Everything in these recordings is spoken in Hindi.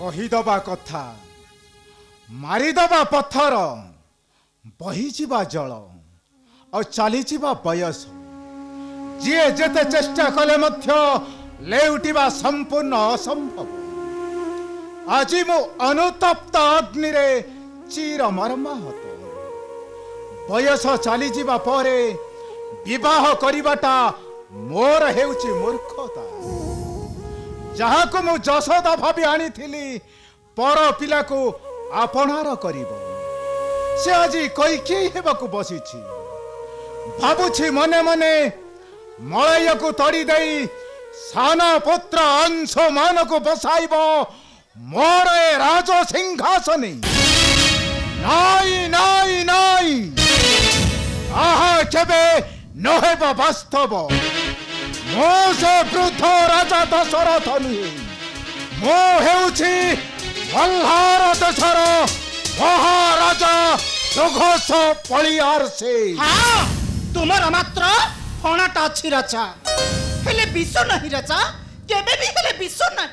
कहीदबा कथा मारिदबा पत्थर बहीजिबा जल और चलीजिबा बयस जी जेते चेष्टा कले मध्य लेउटिबा संपूर्ण असंभव। आज मु अनुतप्त अग्नि रे चीर मर्माहत बयस चलीजिबा परे विवाह करिबाटा मोर हेउची मूर्खता। जहाँ को मु जशोदा भाभी आनी थिली पर पिला को आपणार करिब से आज कैकेयी हेबाकू बसिछि। भाबुछि मने मने मलय को तड़ी देई साना पुत्र अंश मान को बसाइब मोर राज सिंहासन। नाई नाई नाई आहा केबे नहेब वास्तव। मो से वृद्ध राजा दशरथ नुहे मो हेउछि मल्हार देशर महाराजा सुघोष पलियार से। हाँ तुमर मात्र फणाटा अछि राजा हेले विष नहीं राजा केबे भी हेले विष नहीं।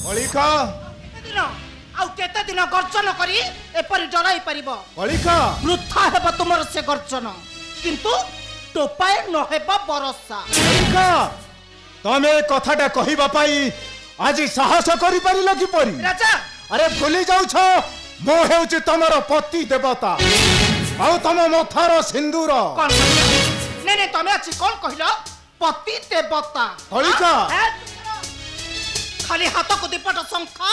कलिका दिन आउ केते दिन गर्जन करी एपरि डराई परिबो। कलिका वृथा हेब तुमर से गर्जन किंतु टोपाए न हेबा बरसा। कलिका तमे कथाटा कहिबा पाई आज साहस करि परिल कि परी राजा। अरे भूली जाउछ मो हेउछि तमर पति देवता आउ तम मथार सिंदूर। कौन ने ने तमे अछि कोन कहिलो पति देवता। कलिका खाली हाथ को दीपट संखा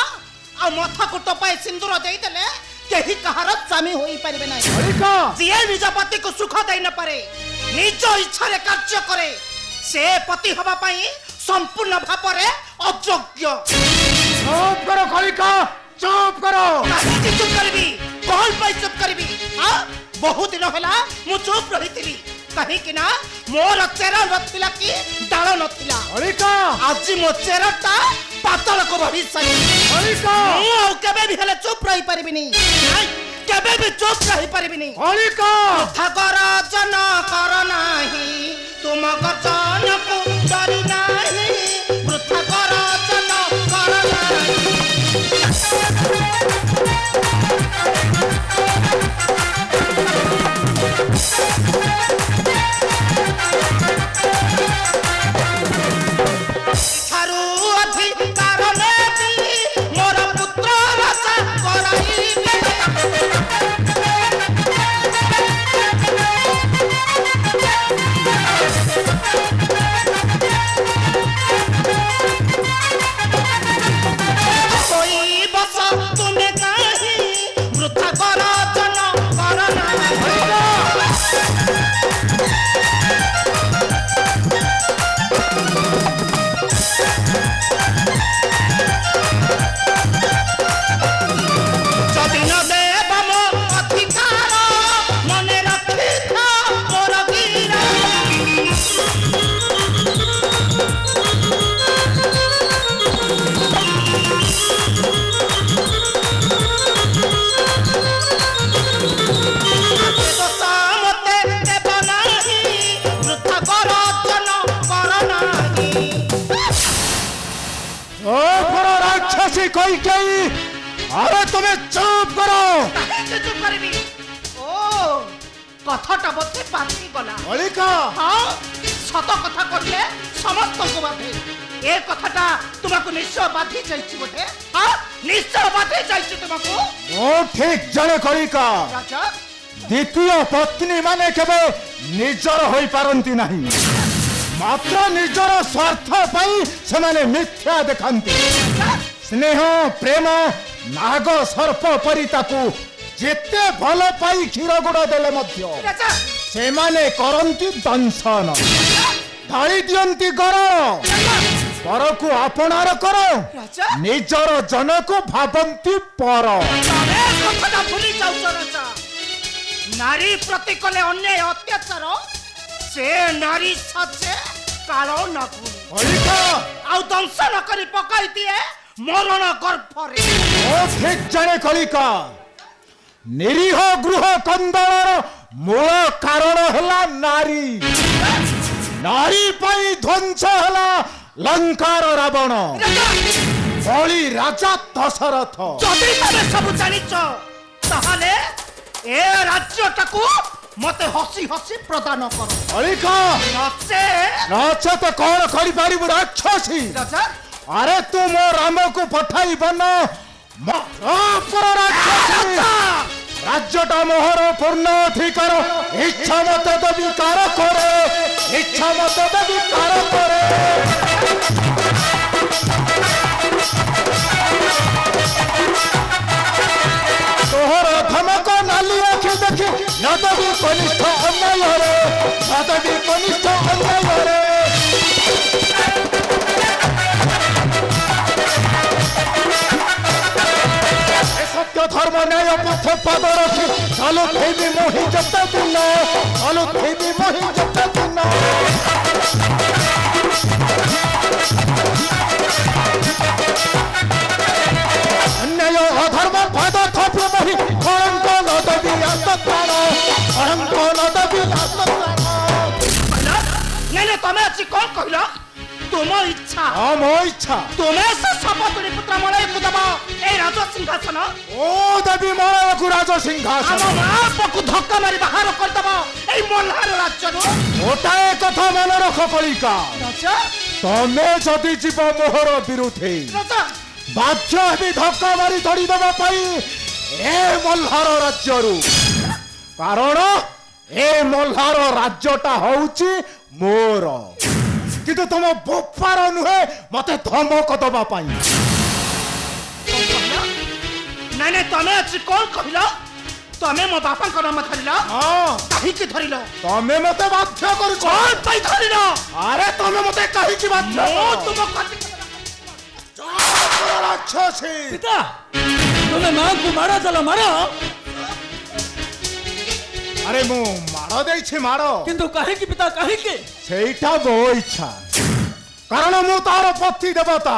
आ माथा को टोपाए सिंदूर देई देले केही कहार स्वामी होई परिबे नै। कलिका जे निज पति को सुख देई न पारे निज इच्छा रे कार्य करे से पति हवा पाई संपूर्ण भाବରେ अयोग्य। चुप करो कलिका चुप करो। काहे चुप करबी कौन पाई चुप करबी। हां बहुत दिन होला मु चुप रहितिली कहि कि ना मोर चेहरा नथिला कि डाळ नथिला। कलिका आज मो चेहराटा पातल को भविष्य। कलिका मु केबे भी हेले चुप रहि परिबिनी केबे भी चुप रहि परिबिनी। कलिका ठाकर जन कर नाही तुम गर्जन को डरी नाही वृथा कर जन कर नाही। थारू अधिकार नेबी मोर पुत्र राजा कराइबे। कोई बस तुम्हें नहीं वृथा कर जन कर नाही। जदि न देव मो अधिकार मने रखी था मोर गिरा। दोषा मते देव नाही वृथा कर जन कर नाही। ओ करो राक्षसी कैकेयी अरे तुम्हें चुप करो। चुप करबी ओ कथाटा बोते बाती गला। कलिका हाँ सत कथा कहले समस्त को बाधे ए कथाटा तुमको निश्चय बाधी जाइछि बोटे। हाँ निश्चय बाधी जाइछि तुमको। ओ ठीक जने कलिका राजा द्वितीय पत्नी माने केबे निजर होई पारंती नाही मात्र निजर स्वार्थ पाई सेमाने मिथ्या देखांती। स्नेह प्रेम नाग सर्प परी ताकू जेते भल पाई क्षीर गुड़ देले मध्य राजा सेमाने करंती दंशन ढाली दियंती गर पर को आपणार कर राजा निजर जन को भावंती पर। तमे कथाटा भूली जाउछ राजा। नारी प्रति कले अन्याय अत्याचार से नारी सचे कालो न गुणी कलिका आउ दंशन करी पकाई दिए मरण गर्भरे। ओ ठीक जाने कलिका निरीह गृह कंदर मूल कारण हला नारी नारी पाई ध्वंस हला लंकार रावण। बलि राजा दशरथ जदि तमे सब जानिच ताहाले ए राज्यटाकू मते हसी हसी प्रदान कर अलिका नचे तो कौन करी पारिबु राक्षसी राजा अरे तू मो राम को पठाई बन राज्यटा मोहर पूर्ण अधिकार इच्छा मत विकार करे इच्छा मत विकार करे तोहर धमक नाली आखि देखी नदबी कनिष्ठ अन्याय रे नदबी कनिष्ठ अन्याय रे सत्य धर्म न्याय पथ पद रखी चालू थेबी मोहि जत दिन चालू थेबी मोहि जत दिन अन्याय अधर्म पद थप मोहि कलंक नदबी आत्मप्राण कलंक नदबी आत्मप्राण नेने तमे अछि कोन कहिला तुम इच्छा मो इच्छा तुम्हें से सपतुरी पुत्र मलय को दबा ए राज सिंहासन ओ देवी मलय को राज सिंहासन हम आप को धक्का मारी बाहर कर दबा ए मल्हार राज्य रो ओटाए कथा मन रख कलिका राजा तमे जदि जीव मोहर विरुद्धे राजा बाध्य हेबी धक्का मारी धरी दबा पाई ए मल्हार राज्य रु कारण ए मल्हार राज्यटा होउची मोर किंतु तुम बोपार नुहे मते धमक दबा पाई नहीं नहीं तमे अछि कोन कहिला तमे मो बापा को नाम धरिला हां काहे की धरिला तमे मते बाध्य करू कोन पाई धरिला अरे तमे मते काहे की बाध्य मो तुम कति राक्षसी पिता तुमे मां को मारा चलो मारो अरे मु मारो देछि मारो किंतु काहे की पिता काहे की सेटा मो इच्छा कारण मु तार पति देवता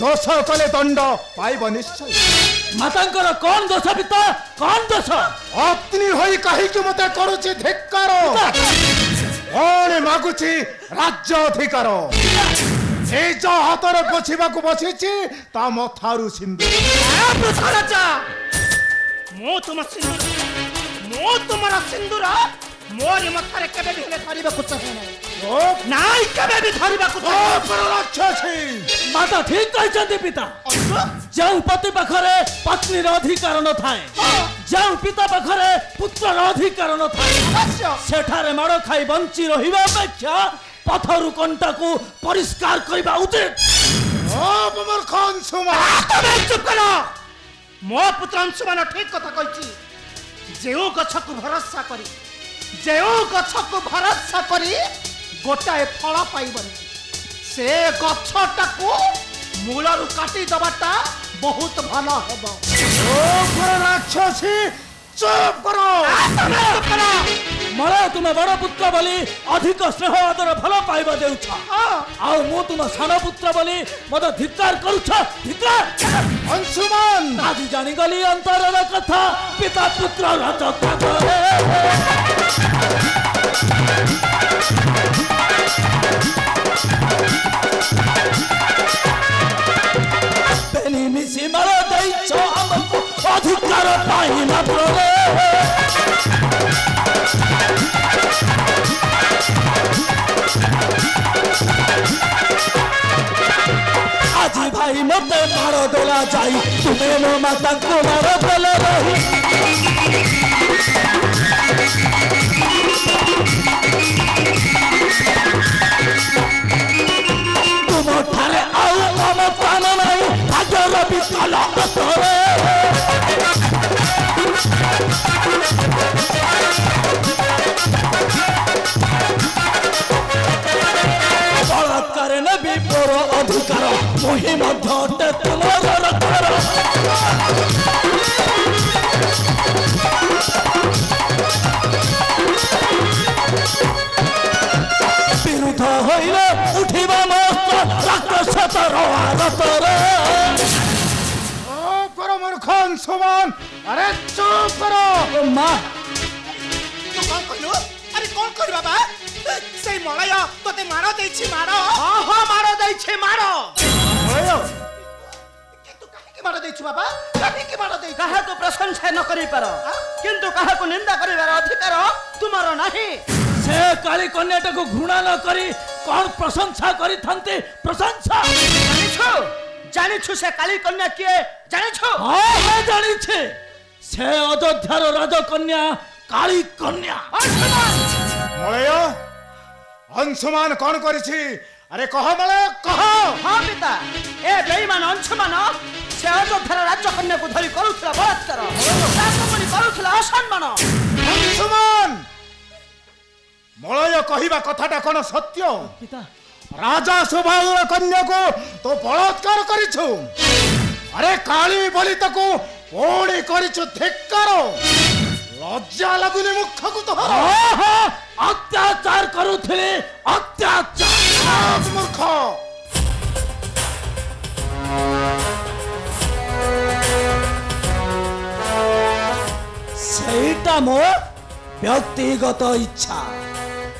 दोष कले दंड पाइब निश्चय मातांकर कौन दोष पिता कौन दोष अग्नि होई काहे की मते करूची धिक्कार ओणे मागुची राज्य अधिकार ए जो हातर पोछिबा को बसिची ता मथारु सिंदूर राजा मो तुम सिंदूर मो तुम्हारा सिंदूर मोर मथारे केबे भी धरिबा को चाहे ना नाइ केबे भी धरिबा को चाहे पर राक्षसी माता ठीक कहछन्ती पिता जाऊ पति पाखरे पत्नी रो अधिकार न थाए जाऊ पिता पाखरे पुत्र रो अधिकार न थाए सेठारे माड़ खाई बंची रहिबा अपेक्षा पथरु कंटा को परिष्कार करबा उचित ओ बमर खान सुमा तमे चुप करो मो पुत्र अंशुमान ठीक कथा कहछि जेउ गछ को भरोसा करी जेउ गछ को भरोसा करी गोटाए फल पाइबनी से गछटा को मूलरु काटी दबाटा बहुत भलो हेबो ओ पर राक्षसी चुप करो मरे तुम बड़ पुत्र बोली अधिक स्नेह आदर भल पाइबा देउछ आ मो तुम सान पुत्र बोली मत धिक्कार करूछ धिक्कार अंशुमान आज जानी गली अंतरर कथा पिता पुत्र राजत्व करे बेनी मिसी मर दैछ हमको अधिकार पाई मात्र आज भाई मत मार देला जाई तुम्हें मो माता को मार देला रही तुम ठारे आउ मम प्राण नहीं भाग्यर विकल अतरे बलात्कार नेबी मोर अधिकार मोहि मध्य तुमर रक्षर विरुद्ध होइले उठिबा मस्त राक्षसतर आरतरे ओ परमर खान सुमान अरे चुप करो मां तो कौन कहलो अरे कौन कर बाबा से मलय तोते मारो दैछि मारो हां हां मारो दैछि मारो ओयो कहीं माड़ देछु बाबा कहीं माड़ दे कहा को प्रशंसा न करि पार किंतु कहा को निंदा करिवार अधिकार तुमार नाही से काली कन्याटा को घृणा न करी कौन प्रशंसा करी थांते प्रशंसा जानि छु से काली कन्या किए जानि छु हां जानि छे से अयोध्यार राजकन्या काली कन्या मलय अंशुमान कौन करिछि अरे कह मलय कह हां पिता ए बेईमान अंशुमान से अयोध्यार राजकन्या को धरी करूथला बलात्कार साकमनी करूथला असम्मान अंशुमान मलय कहिबा कथाटा कोन सत्य पिता राजा सुभावर कन्या को तो बलात्कार करिछु अरे काली बोली तको ओडी करिछु धिक्कार लज्जा लगुनी मुख को तो अत्याचार करूथले अत्याचार मूर्ख सेटा मो व्यक्तिगत इच्छा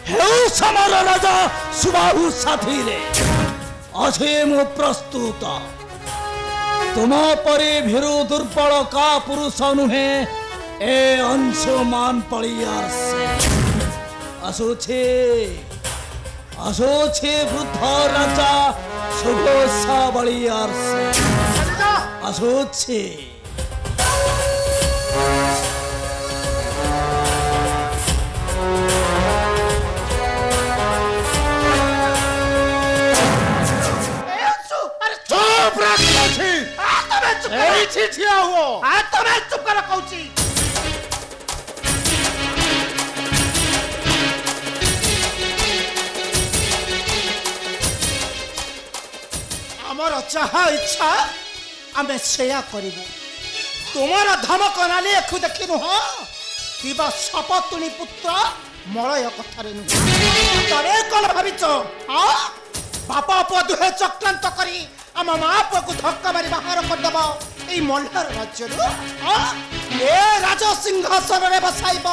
हेउ समर राजा सुबाहु साथी रे अझे मो प्रस्तुत तुम परे भिरु दुर्बल का पुरुष नुहे ए अंशुमान पड़ियार से असोछे वृद्ध राजा सुघोषा बड़ियार से असोछे चुप कर कहूची आमर चाहा इच्छा आमे सेया करिबु तुमर धमक नाली एकु देखि नुह किबा सपतुनी पुत्र मलय कथारे नु तरे कोन भाबिच हां बापा पुआ दुहे चक्रांत करी आम माँ पुआ को धक्का मारी बाहर कर दब ए मल्हार राज्य ए राज सिंहासन रे बसाइब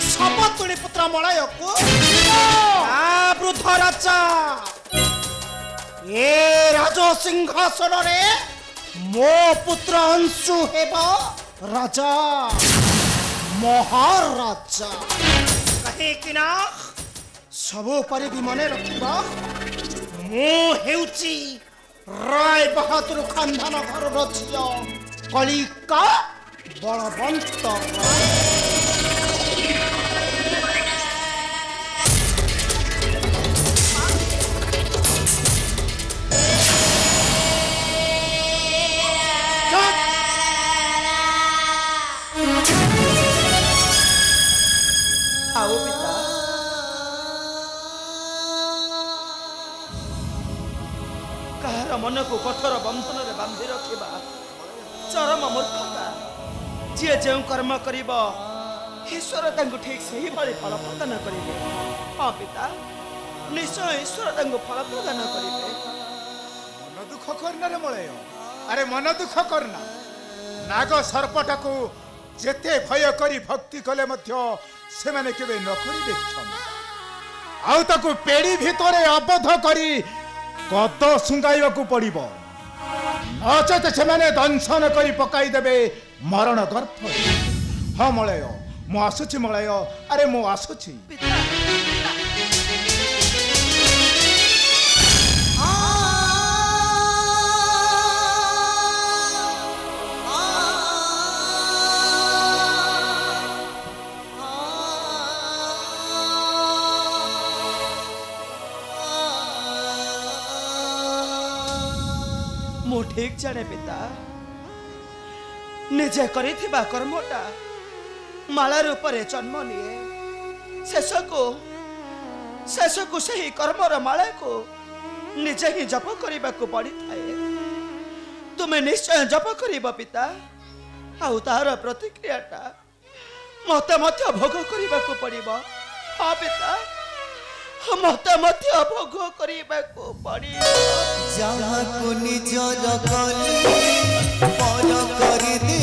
सपतुनी पुत्र मलय को वृद्ध राजा ए राज सिंहासन रे मो पुत्र अंशु हेब राजा महाराजा कहे कि ना सब पर भी मने रखिबा मो हेउची राय बहादुर खानदान घर रचियो कलिका बलवंत आओ पिता कहार मन को कठोर बंधन रे बांधि रखिबा चरम मूर्खता जे जे कर्म करिब ईश्वर तांको ठीक सही भली फल प्रदान करिबे हां पिता निश्चय ईश्वर तांको फल प्रदान करिबे मन दुख करना रे मलय अरे मन दुख करना नाग सर्पटा को जेते भय करी भक्ति कले मध्य से माने केबे न करिबे क्षमा आउ ताको पेड़ी भितरे अबध करी कत सुंगाइबा को पड़िबो नचेत से माने दंशन करी पकाई देबे मरण गर्भ हां मलय मो आसुची मलय अरे मो आसुची मो ठीक जाने पिता निजे करिथिबा कर्मटा माला रूपरे जन्म निये शेष को सही कर्मर माला को निजे ही जप करने को पड़ी थाए तुम्हें निश्चय जप करिबा पिता आउ तार प्रतिक्रियाटा मते मध्य भोग करने को पड़िबो हां पिता मते मध्य भोग करने को पड़िबो जहाँ को निजर कली पर कर दे